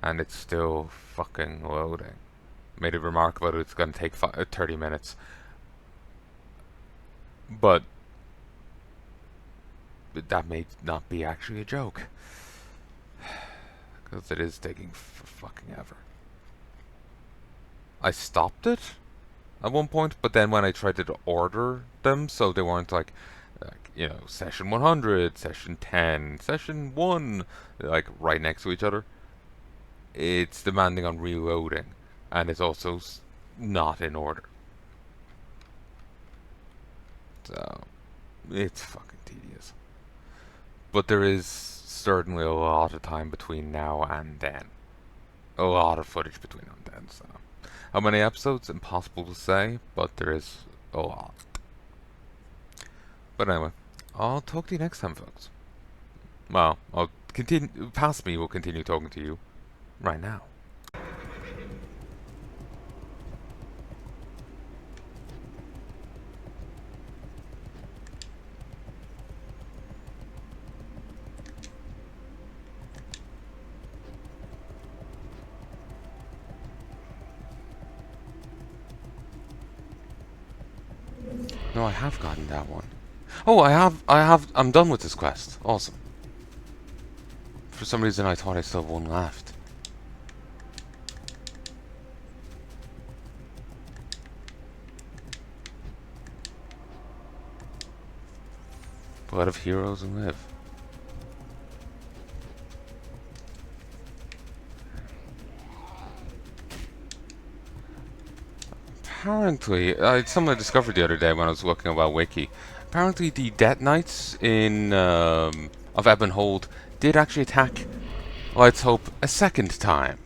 And it's still fucking loading. Made a remark about it, it's going to take 30 minutes. But that may not be actually a joke. Because it is taking for fucking ever. I stopped it at one point, but then when I tried to order them, so they weren't like session 100, session 10, session 1, like right next to each other, it's demanding on reloading, and it's also not in order. So, it's fucking tedious. But there is certainly a lot of time between now and then. A lot of footage between now and then, so. How many episodes? Impossible to say, but there is a lot. But anyway, I'll talk to you next time, folks. Well, I'll continue. Past me will continue talking to you right now. No, I have gotten that one. Oh, I'm done with this quest. Awesome. For some reason I thought I still have one left. Blood of heroes and live. Apparently, something I discovered the other day when I was looking about Wiki. Apparently, the Death Knights in of Ebonhold did actually attack Light's Hope a second time.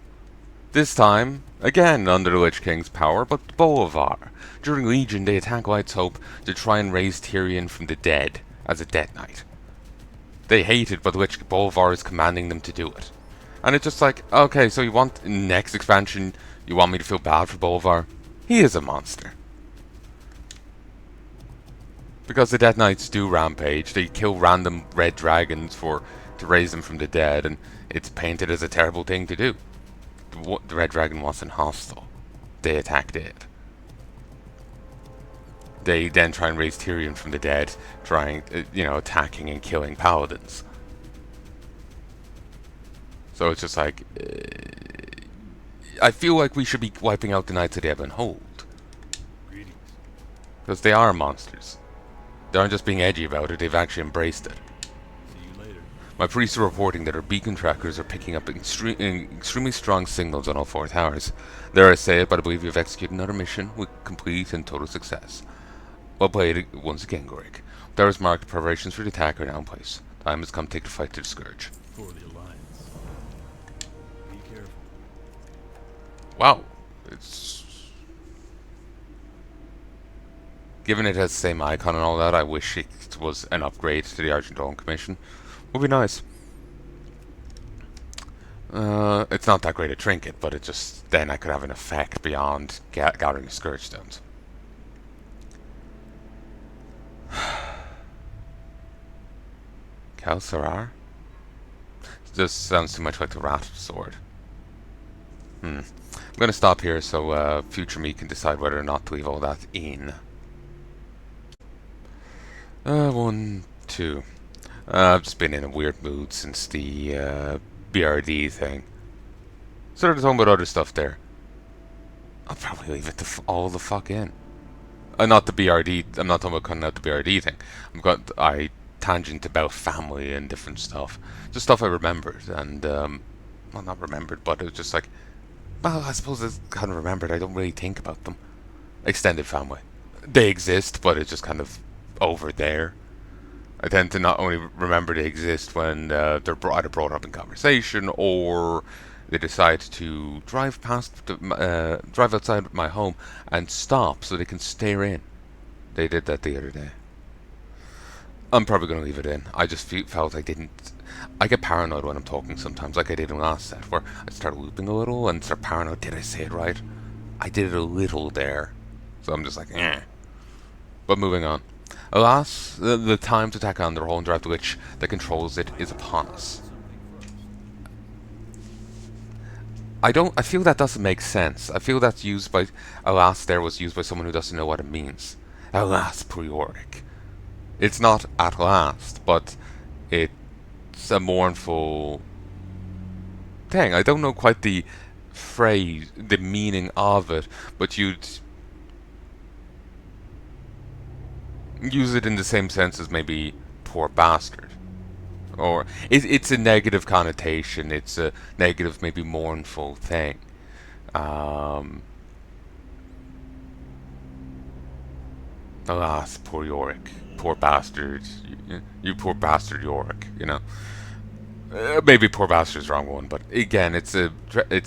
This time, again under the Lich King's power, but Bolivar. During Legion, they attack Light's Hope to try and raise Tyrion from the dead as a Death Knight. They hate it, but Lich Bolivar is commanding them to do it. And it's just like, okay, so you want, in the next expansion, you want me to feel bad for Bolivar? He is a monster. Because the Death Knights do rampage, they kill random red dragons to raise them from the dead, and it's painted as a terrible thing to do. The red dragon wasn't hostile. They attacked it. They then try and raise Tyrion from the dead, attacking and killing paladins. So it's just like, I feel like we should be wiping out the Knights of the Ebonhold. Because they are monsters. They aren't just being edgy about it, they've actually embraced it. See you later. My priests are reporting that our beacon trackers are picking up extremely strong signals on all four towers. Dare I say it, but I believe you've executed another mission with complete and total success. Well played once again, Gorik. Towers marked, preparations for the attack are now in place. Time has come to take the fight to the Scourge. For the Alliance. Be careful. Wow. Given it has the same icon and all that, I wish it was an upgrade to the Argent Dawn Commission. Would be nice. It's not that great a trinket, but it just, then I could have an effect beyond gathering Scourge Stones. Kalsarar? This sounds too much like the Rat Sword. I'm gonna stop here so future me can decide whether or not to leave all that in. 1, 2. I've just been in a weird mood since the BRD thing. Started talking about other stuff there. I'll probably leave it all the fuck in. Not the BRD. I'm not talking about cutting out the BRD thing. I tangent about family and different stuff. Just stuff I remembered and well, not remembered, but it was just like, well, I suppose I kind of remembered. I don't really think about them. Extended family. They exist, but it's just kind of over there. I tend to not only remember they exist when they're either brought up in conversation or they decide to drive outside my home and stop so they can stare in. They did that the other day. I'm probably going to leave it in. I just felt I didn't... I get paranoid when I'm talking sometimes, like I did in last set, where I start looping a little and start paranoid. Did I say it right? I did it a little there. So I'm just like, eh. But moving on. Alas, the time to attack Underhole and drive the Lich that controls it is upon us. I feel that doesn't make sense. I feel that's used by... Alas there was used by someone who doesn't know what it means. Alas, poor Yorick. It's not at last, but it's a mournful thing. I don't know quite the phrase, the meaning of it, but you'd use it in the same sense as maybe poor bastard. Or it's a negative connotation, it's a negative, maybe mournful thing. Alas, poor Yorick. Poor bastard. You poor bastard Yorick, you know. Maybe poor bastard's the wrong one, but again, it's a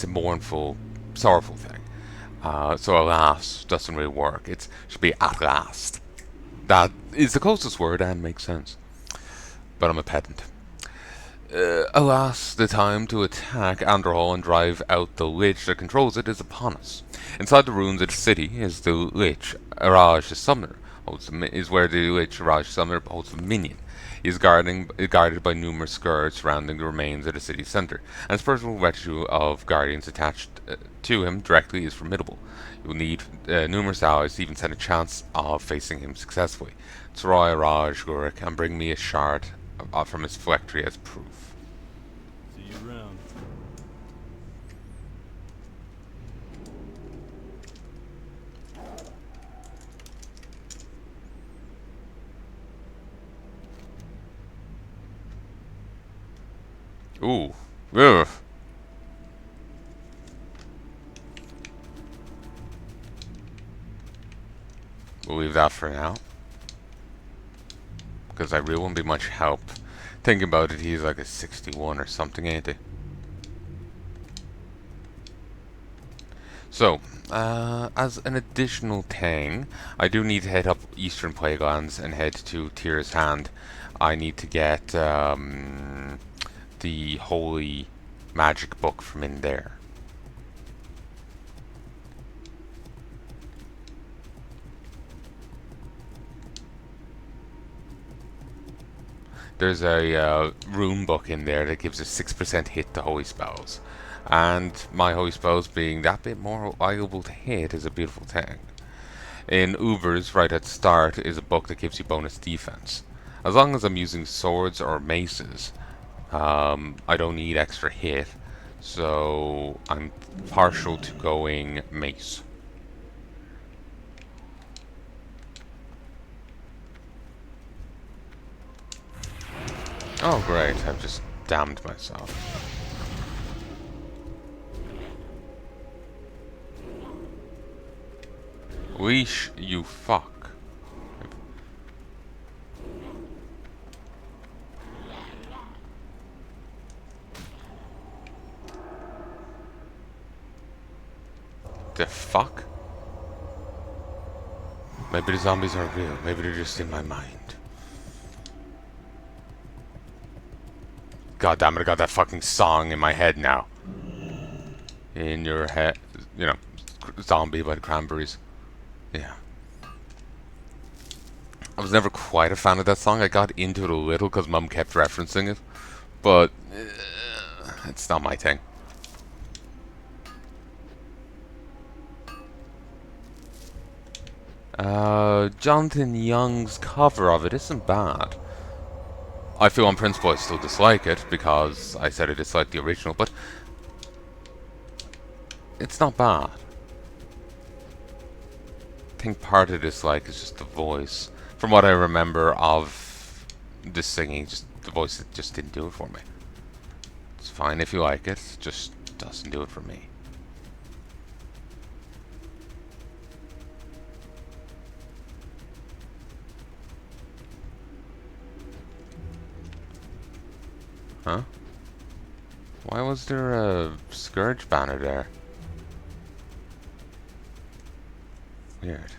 mournful, sorrowful thing. So alas doesn't really work. It should be at last. That is the closest word and makes sense. But I'm a pedant. Alas, the time to attack Anderhall and drive out the Lich that controls it is upon us. Inside the ruins of the city is the Lich, Araj the Summoner, is where the Raj Summoner holds the minion. He is guarded by numerous scourge surrounding the remains of the city centre, and his personal retinue of guardians attached to him directly is formidable. You will need numerous allies to even stand a chance of facing him successfully. Sarai Raj Gurik, and bring me a shard from his phylactery as proof. See you around. Ooh. Ugh. We'll leave that for now. Because I really won't be much help. Thinking about it, he's like a 61 or something, ain't he? So, as an additional thing, I do need to head up Eastern Playlands and head to Tyr's Hand. I need to get the Holy Magic Book from in there. There's a rune book in there that gives a 6% hit to holy spells. And my holy spells being that bit more liable to hit is a beautiful thing. In Ubers, right at the start, is a book that gives you bonus defense. As long as I'm using swords or maces, I don't need extra hit, so I'm partial to going mace. Oh great, I've just damned myself. Leash, you fuck. The fuck? Maybe the zombies aren't real, maybe they're just in my mind. God damn it, I got that fucking song in my head now. In your head, you know, Zombie by the Cranberries. Yeah. I was never quite a fan of that song. I got into it a little because Mum kept referencing it. But, it's not my thing. Jonathan Young's cover of it isn't bad. I feel on principle I still dislike it because I said I disliked the original, but it's not bad. I think part of dislike is just the voice. From what I remember of this singing, just the voice it just didn't do it for me. It's fine if you like it, just doesn't do it for me. Huh? Why was there a Scourge banner there? Weird.